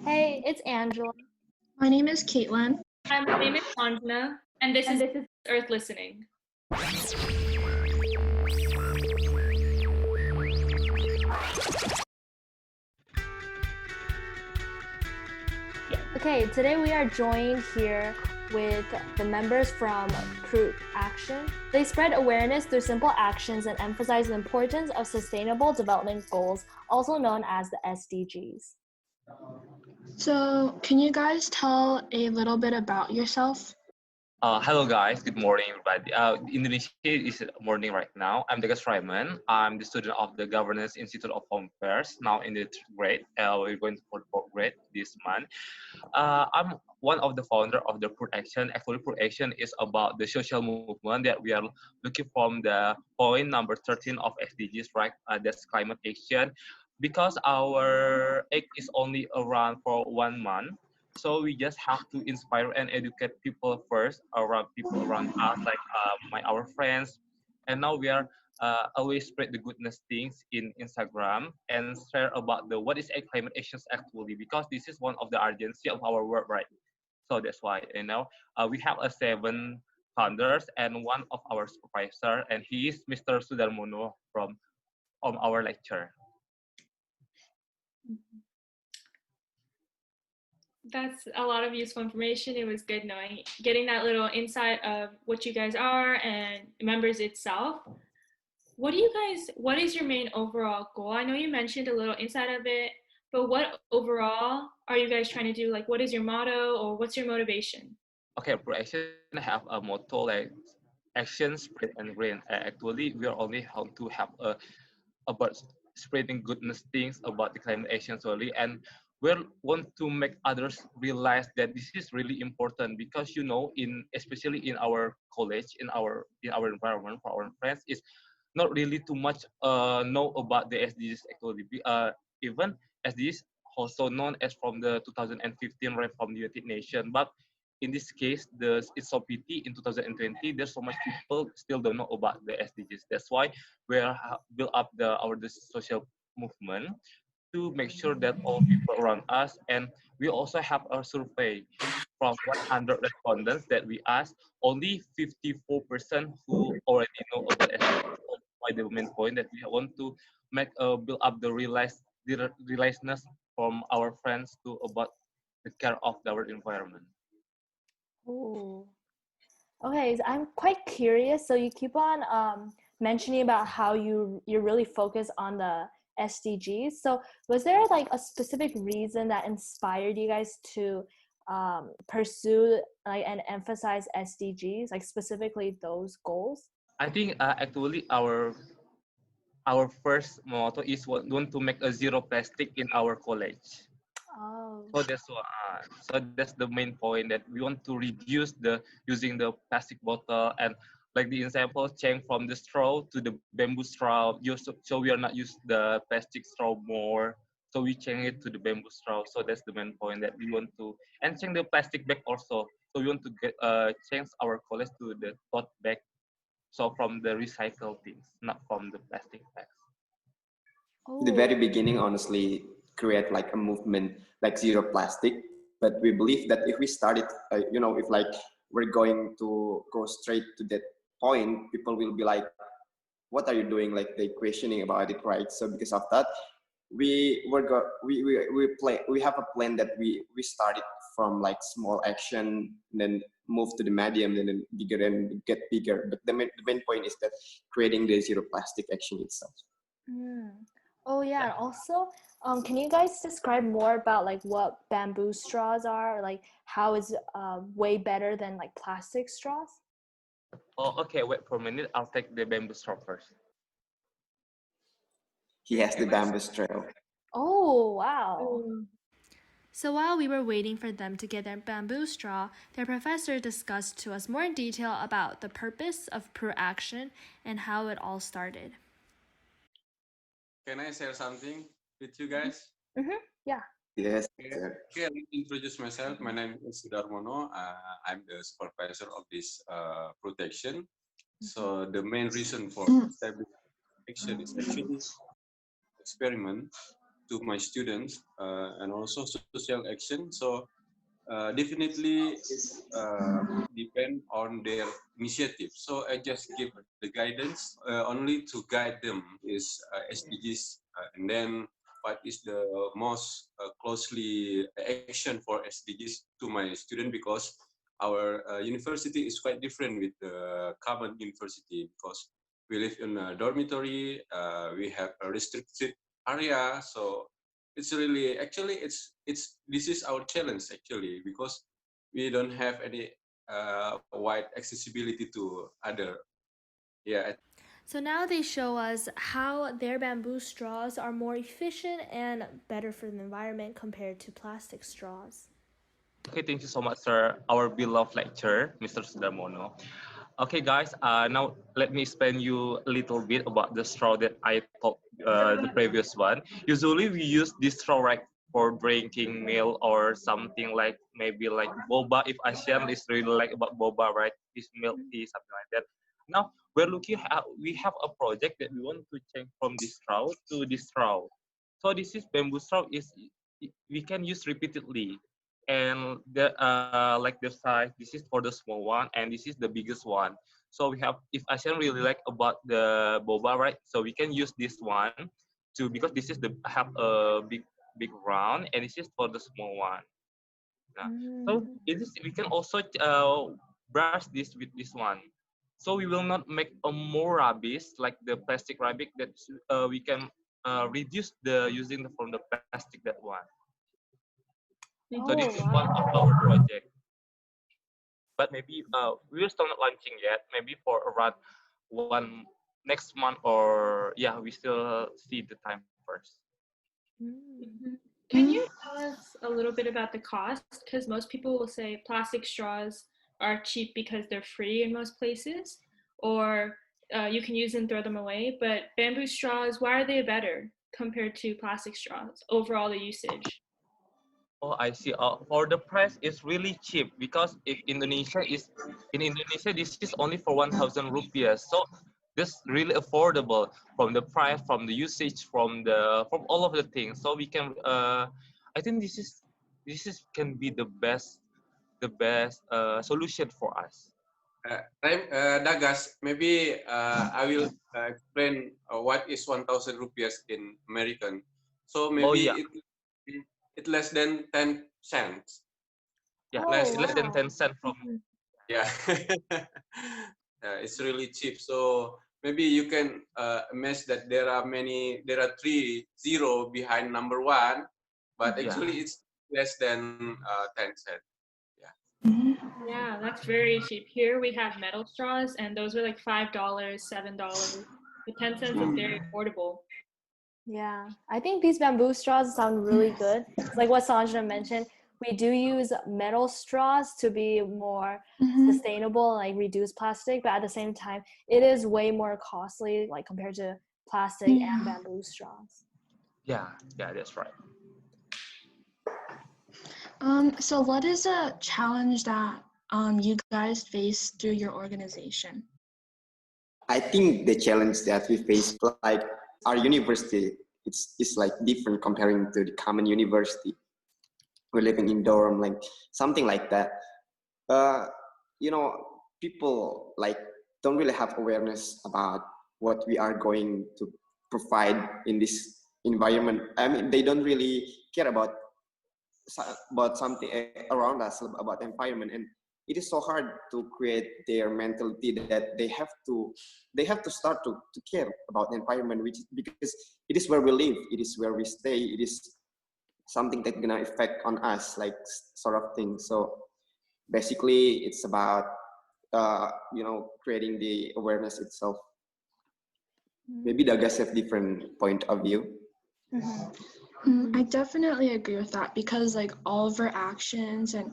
Hey, it's Angela. My name is Caitlin. Hi, my name is Sanjana, and this is Earthlistening. Okay, today we are joined here with the members from Prootaction. They spread awareness through simple actions and emphasize the importance of sustainable development goals, also known as the SDGs. So, can you guys tell a little bit about yourself? Hello guys, good morning everybody. Indonesia is morning right now. I'm Dagas. I'm the student of the Governance Institute of Home Affairs, now in the third grade. We're going for fourth grade this month. I'm one of the founder of the Prootaction. Actually, Prootaction is about the social movement that we are looking from the point number 13 of SDGs, right? That's climate action. Because our age is only around for 1 month, so we just have to inspire and educate people first around people around us, like our friends. And now we are always spread the goodness things in Instagram and share about the what is a climate actions actually, because this is one of the urgency of our work, right? So that's why we have a 7 founders and one of our supervisor, and he is Mr. Sudarmono from our lecture. That's a lot of useful information. It was good getting that little insight of what you guys are and members itself. What is your main overall goal? I know you mentioned a little inside of it, but what overall are you guys trying to do? Like, what is your motto or what's your motivation? Okay, Prootaction have a motto like action, spread, and rain. Actually, we are only how to have about spreading goodness things about the climate action solely, and we want to make others realize that this is really important, because in especially in our college, in our environment, for our friends, is not really too much know about the SDGs actually. Even SDGs also known as from the 2015 right from the United Nations, but in this case, it's so pity in 2020. There's so much people still don't know about the SDGs. That's why we are build up the social movement to make sure that all people around us, and we also have a survey from 100 respondents that we asked. Only 54% who already know about SDGs. Why the main point that we want to make build up the realizeness from our friends to about the care of our environment. Ooh. Okay, so I'm quite curious. So you keep on mentioning about how you're really focused on the SDGs. So was there like a specific reason that inspired you guys to pursue and emphasize SDGs, like specifically those goals? I think actually our first motto is want to make a zero plastic in our college. Oh. So that's the main point, that we want to reduce the using the plastic bottle, and like the example change from the straw to the bamboo straw. So we are not use the plastic straw more. So we change it to the bamboo straw. So that's the main point, that we want to, and change the plastic bag also. So we want to get change our college to the tote bag. So from the recycled things, not from the plastic bags. The very beginning, honestly, create like a movement like zero plastic. But we believe that if we started, if like we're going to go straight to that point, people will be like, "What are you doing?" Like they questioning about it, right? So because of that, we have a plan that we started from like small action, then move to the medium, and then bigger and get bigger. But the main point is that creating the zero plastic action itself. Oh yeah. Also, can you guys describe more about like what bamboo straws are, like how it's way better than like plastic straws? Oh, okay. Wait for a minute. I'll take the bamboo straw first. He has the bamboo straw. Oh wow. So while we were waiting for them to get their bamboo straw, their professor discussed to us more in detail about the purpose of Prootaction and how it all started. Can I share something with you guys? Yeah. Yes. Okay, let me introduce myself. My name is Sudarmono. I'm the supervisor of this Prootaction. So the main reason for establishing Prootaction is actually experiment. to my students and also social action. So definitely it's depend on their initiative. So I just give the guidance only to guide them is SDGs, and then what is the most closely action for SDGs to my student, because our university is quite different with the common university, because we live in a dormitory, we have a restricted area, so it's really actually it's this is our challenge actually, because we don't have any wide accessibility to other. Yeah. So now they show us how their bamboo straws are more efficient and better for the environment compared to plastic straws. Okay, thank you so much, sir. Our beloved lecturer, Mr. Sudarmono. Okay, guys. Now let me explain you a little bit about the straw that I talked the previous one. Usually, we use this straw right for drinking milk or something like maybe like boba. If Asian is really like about boba, right? It's milk tea, something like that. Now we're looking at we have a project that we want to change from this straw to this straw. So this is bamboo straw is we can use repeatedly, and the like the size, this is for the small one and this is the biggest one. So we have, if Asian really like about the boba, right, so we can use this one to, because this is the have a big round and this is for the small one. Yeah. So it is, we can also brush this with this one, so we will not make a more rubbish like the plastic rubbish that we can reduce the using from the plastic that one. So this is one of our project. But maybe we will still not launching yet. Maybe for around one next month, or yeah, we still see the time first. Can you tell us a little bit about the cost? Because most people will say plastic straws are cheap because they're free in most places, or you can use and throw them away. But bamboo straws, why are they better compared to plastic straws? Overall, the usage. Oh, I see. For the price, it's really cheap because if Indonesia is in Indonesia, this is only for 1,000 rupiah. So this really affordable from the price, from the usage, from all of the things. So we can. I think this is can be the best solution for us. Dagas, maybe I will explain what is 1,000 rupiahs in American. So Oh maybe yeah, it less than 10 cents. yeah. Less, It's less than 10 cents from. yeah. It's really cheap. So maybe you can imagine that there are 3 0 behind number one, but Yeah. actually it's less than 10 cents. Yeah, that's very cheap. Here we have metal straws, and those are like $5, $7. The 10 cents is very affordable. Yeah, I think these bamboo straws sound really good. It's like what Sanjana mentioned. We do use metal straws to be more sustainable and like reduce plastic, but at the same time, it is way more costly like compared to plastic and bamboo straws. Yeah, that's right. So what is a challenge that you guys face through your organization? I think the challenge that we face, like our university, it's like different comparing to the common university. We're living in dorm, like something like that. You know, people like don't really have awareness about what we are going to provide in this environment. I mean, they don't really care about something around us, about environment, and it is so hard to create their mentality that they have to start to care about the environment, which because it is where we live, it is where we stay, it is something that's gonna affect on us, like sort of thing. So basically it's about creating the awareness itself. Maybe Dagas have different point of view. I definitely agree with that, because like all of our actions and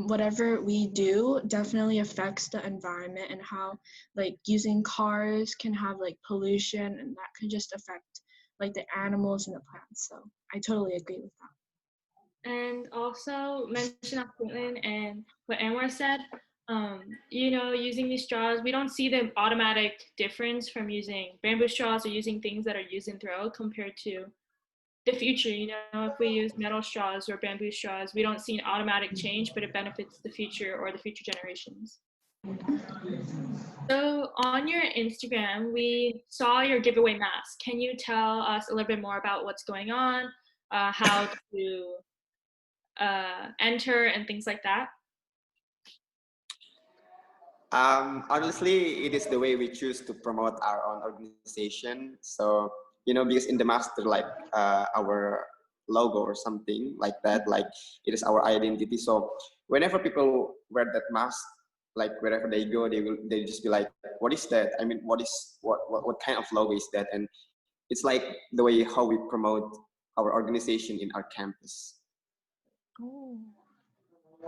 whatever we do definitely affects the environment, and how like using cars can have like pollution, and that could just affect like the animals and the plants. So I totally agree with that. And also mention our statement and what Anwar said, using these straws, we don't see the automatic difference from using bamboo straws or using things that are use and throw compared to the future, if we use metal straws or bamboo straws, we don't see an automatic change, but it benefits the future or the future generations. So on your Instagram, we saw your giveaway mask. Can you tell us a little bit more about what's going on, how to enter and things like that? Honestly, it is the way we choose to promote our own organization. So, because in the master, like our logo or something like that, like it is our identity. So whenever people wear that mask, like wherever they go, they just be like, what is that? I mean, what kind of logo is that? And it's like the way how we promote our organization in our campus. Oh.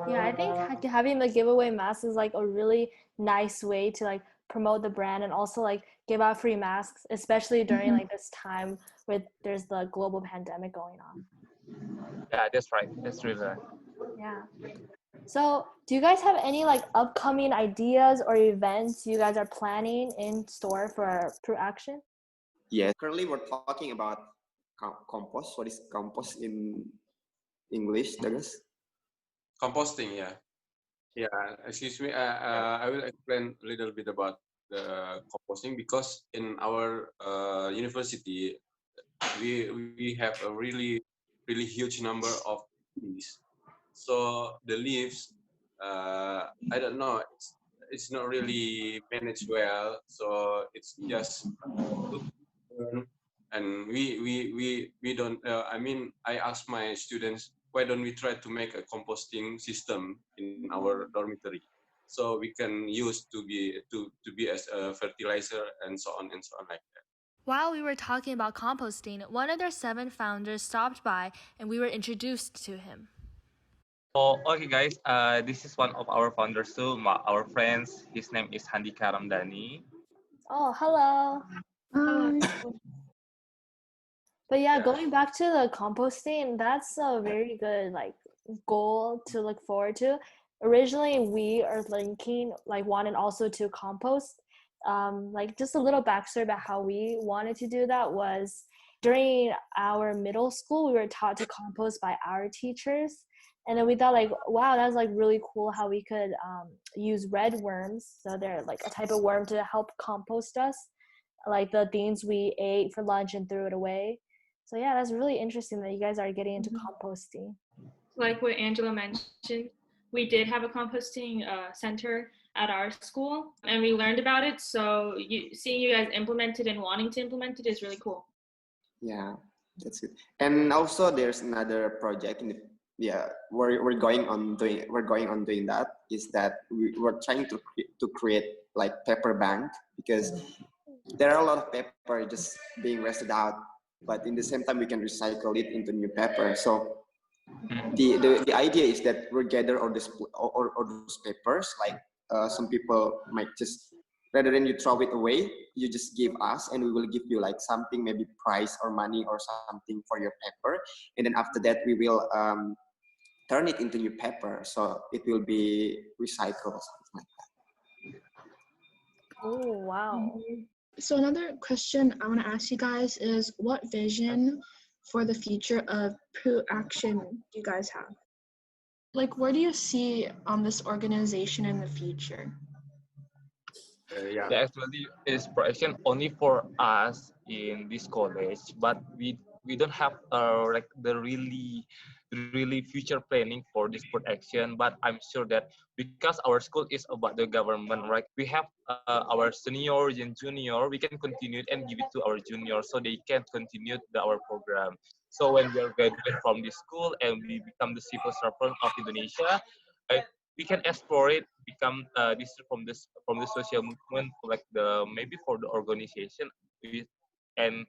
Yeah, I think having the giveaway mask is like a really nice way to like promote the brand and also like give out free masks, especially during like this time where there's the global pandemic going on. Yeah, that's right. That's really right. Yeah. So, do you guys have any like upcoming ideas or events you guys are planning in store for Prootaction? Yes. Currently, we're talking about compost. What is compost in English, Dagas? Composting, yeah. Yeah, excuse me. I will explain a little bit about the composting because in our university, we have a really huge number of trees. So the leaves, I don't know, it's not really managed well. So it's just and we don't. I mean, I asked my students, why don't we try to make a composting system in our dormitory, so we can use to be as a fertilizer and so on like that. While we were talking about composting, one of their 7 founders stopped by and we were introduced to him. Oh, okay, guys. This is one of our founders too, our friends. His name is Handika Ramdhani. Oh, hello. But yeah, going back to the composting, that's a very good like goal to look forward to. Originally, we are linking like wanted also to compost. Like just a little backstory about how we wanted to do that was during our middle school, we were taught to compost by our teachers. And then we thought like, wow, that's like really cool how we could use red worms. So they're like a type of worm to help compost us, like the things we ate for lunch and threw it away. So yeah, that's really interesting that you guys are getting into composting. Like what Angela mentioned, we did have a composting center at our school, and we learned about it. So seeing you guys implement it and wanting to implement it is really cool. Yeah, that's good. And also, there's another project we're going on doing that, is that we're trying to create like paper bank, because there are a lot of paper just being wasted out, but in the same time we can recycle it into new paper. So the idea is that we gather all those papers, like some people might just, rather than you throw it away, you just give us and we will give you like something, maybe prize or money or something for your paper, and then after that we will turn it into new paper, so it will be recycled, something like that. Oh wow. So another question I want to ask you guys is, what vision for the future of Prootaction do you guys have? Like, where do you see this organization in the future? Yeah, actually, is Prootaction only for us in this college, but we don't have like the really future planning for this Prootaction. But I'm sure that because our school is about the government, right? We have our senior and junior. We can continue it and give it to our juniors so they can continue our program. So when we are graduate from this school and we become the civil servant of Indonesia, we can explore it, become this from the social movement, like the maybe for the organization, and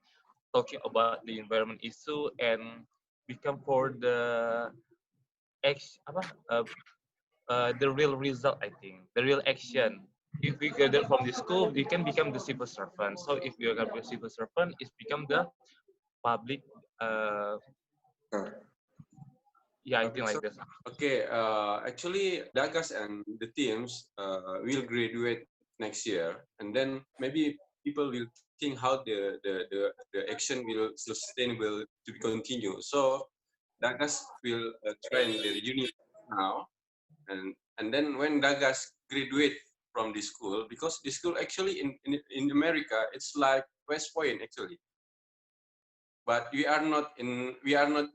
talking about the environment issue, and become for the the real result. I think the real action. If we gather from the school, we can become the civil servant. So if we are a civil servant, it's become the public. Yeah, I think like this. Okay, actually, Dagas and the teams will graduate next year, and then maybe people will think how the action will sustainable to be continued. So Dagas will train their unit now, and then when Dagas graduate from the school, because the school actually in America it's like West Point actually, but we are not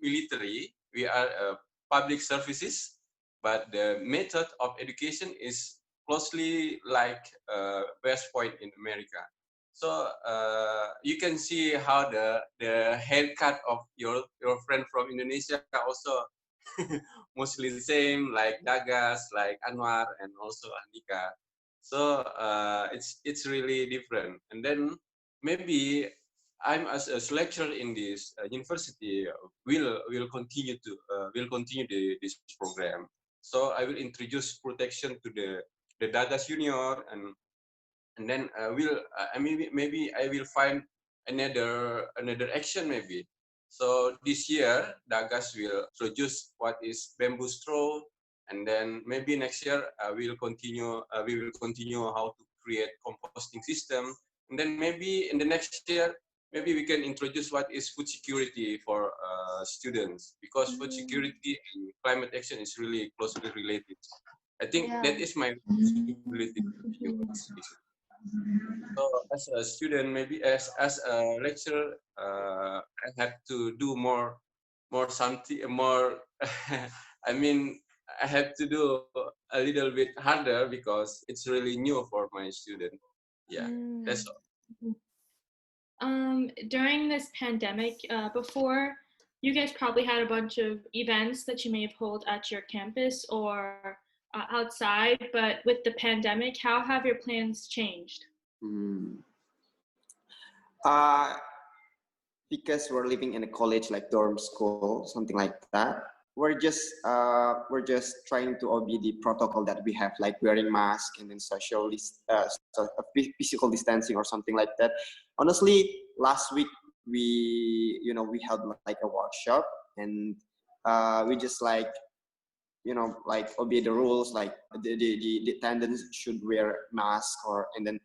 military, we are public services, but the method of education is closely like West Point in America. So you can see how the haircut of your friend from Indonesia also mostly the same, like Dagas, like Anwar, and also Andika. So it's really different. And then maybe I'm as a lecturer in this university will continue to this program. So I will introduce protection to the Dagas junior, and then maybe I will find another action maybe. So this year Dagas will introduce what is bamboo straw, and then maybe next year we will continue how to create composting system, and then maybe in the next year maybe we can introduce what is food security for students, because food security and climate action is really closely related. I think Yeah. that is my responsibility to the university. So as a student, maybe as a lecturer, I have to do more something more. I mean, I have to do a little bit harder because it's really new for my student. Yeah, that's all. During this pandemic, before, you guys probably had a bunch of events that you may have held at your campus or outside, but with the pandemic, how have your plans changed? Because we're living in a college like dorm school, something like that. We're just trying to obey the protocol that we have, like wearing mask and then physical distancing or something like that. Honestly, last week we held like a workshop, and we just like obey the rules, like the attendants should wear mask, and then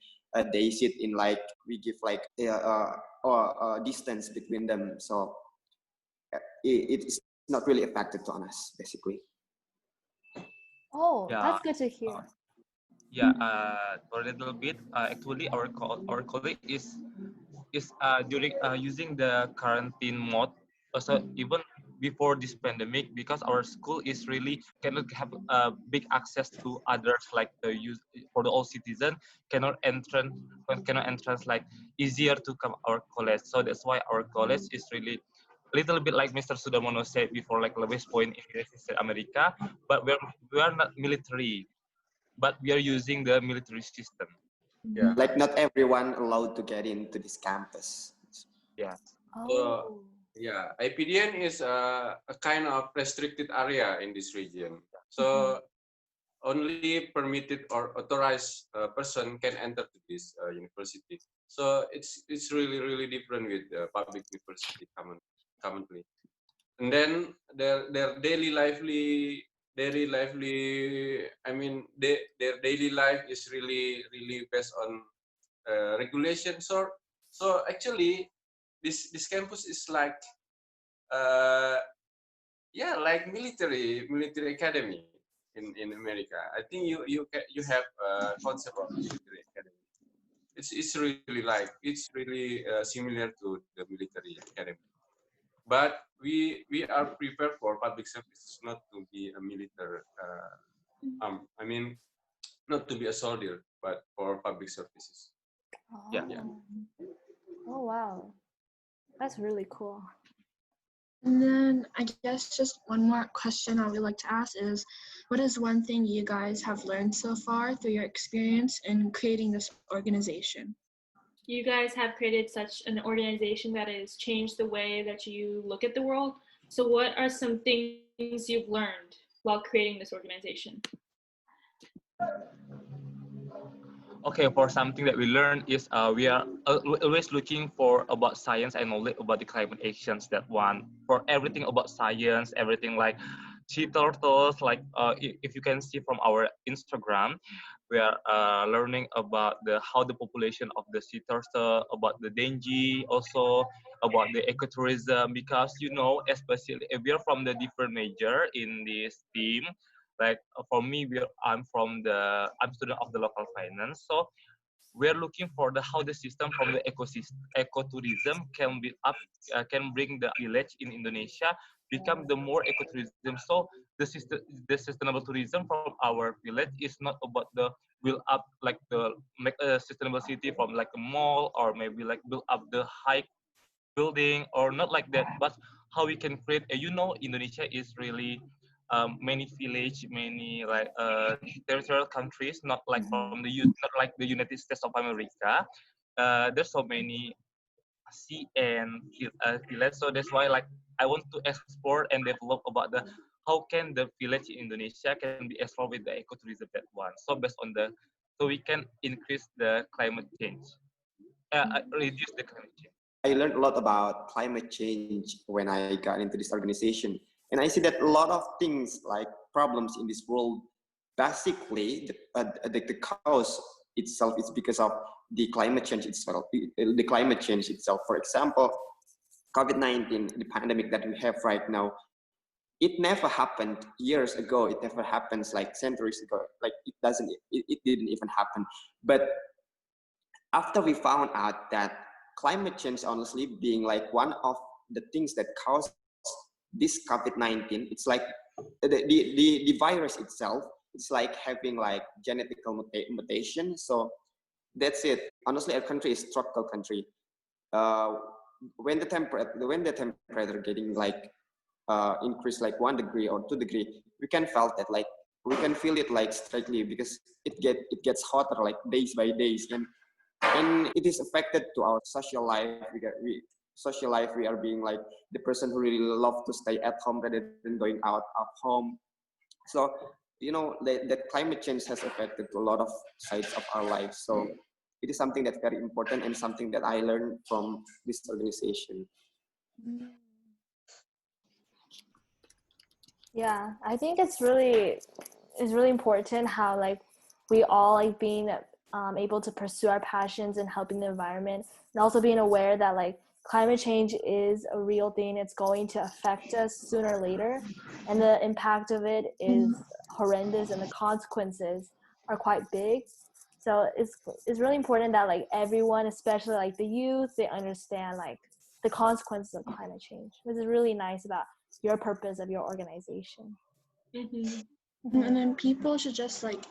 they sit in like, we give like distance between them, so it's not really affected on us basically. Oh, Yeah. that's good to hear. For a little bit, actually our colleague is during using the quarantine mode. So even before this pandemic, because our school is really cannot have big access to others, like the use for the all citizen cannot entrance like easier to come our college. So that's why our college is really a little bit like Mr. Sudarmono said before, like West Point in United States America, but we are not military, but we are using the military system. Yeah. Like not everyone allowed to get into this campus. Yeah. Oh. Yeah, IPDN is a kind of restricted area in this region. So only permitted or authorized person can enter to this university. So it's really different with public university commonly. And then their daily lively. I mean, their daily life is really based on regulation. So actually, this campus is like like military academy in America. I think you have a concept of military academy. It's really similar to the military academy. But we are prepared for public services, not to be a military. I mean, not to be a soldier, but for public services. Oh. Yeah. Oh, wow. That's really cool. And then I guess just one more question I would like to ask is, what is one thing you guys have learned so far through your experience in creating this organization? You guys have created such an organization that has changed the way that you look at the world. So what are some things you've learned while creating this organization? Okay, for something that we learned is we are always looking for about science and knowledge about the climate actions. That one, for everything about science, everything like sea turtles. Like if you can see from our Instagram, we are learning about how the population of the sea turtle, about the dengue, also about the ecotourism. Because especially if we are from the different major in this team. Like for me, I'm student of the local finance, so we're looking for how the system from the ecotourism can be up, can bring the village in Indonesia become the more ecotourism. So the sustainable tourism from our village is not about the build up like the make a sustainable city from like a mall, or maybe like build up the high building, or not like that, but how we can create Indonesia is really many village, many like territorial countries, not like not like the United States of America. There's so many sea and village, so that's why like I want to explore and develop about the how can the village in Indonesia can be explored with the ecotourism that one. So based on so we can increase the climate change, reduce the climate change. I learned a lot about climate change when I got into this organization. And I see that a lot of things like problems in this world, basically the cause itself is because of the climate change itself. The climate change itself, for example, COVID-19, the pandemic that we have right now, it never happened years ago. It never happens like centuries ago. Like it didn't even happen. But after we found out that climate change honestly being like one of the things that caused this COVID-19, it's like the virus itself, it's like having like genetical mutation. So that's it. Honestly, our country is tropical country. When the temperature getting like increase like 1 degree or 2 degree, we can feel it like strictly, because it gets hotter like days by days, and it is affected to our social life. We are being like the person who really love to stay at home rather than going out of home. So that climate change has affected a lot of sides of our lives. So it is something that's very important and something that I learned from this organization. Yeah, I think it's really important how like we all like being able to pursue our passions and helping the environment, and also being aware that like climate change is a real thing. It's going to affect us sooner or later, and the impact of it is horrendous, and the consequences are quite big. So it's really important that like everyone, especially like the youth, they understand like the consequences of climate change, which is really nice about your purpose of your organization. And then people should just like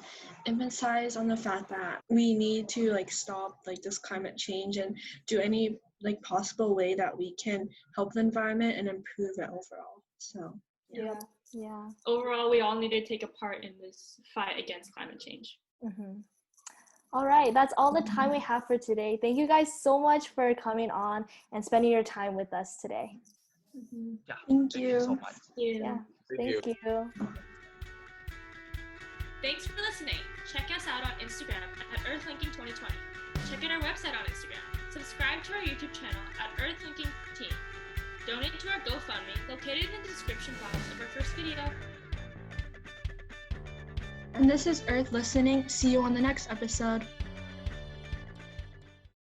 emphasize on the fact that we need to like stop like this climate change and do any like possible way that we can help the environment and improve it overall. So yeah. Overall, we all need to take a part in this fight against climate change. All right, that's all the time we have for today. Thank you guys so much for coming on and spending your time with us today. Yeah, Thank you so much. Yeah, thank you. Thanks for listening. Check us out on Instagram at Earthlinking2020. Check out our website on Instagram. Subscribe to our YouTube channel at Earthlinking Team. Donate to our GoFundMe located in the description box of our first video. And this is Earthlistening. See you on the next episode.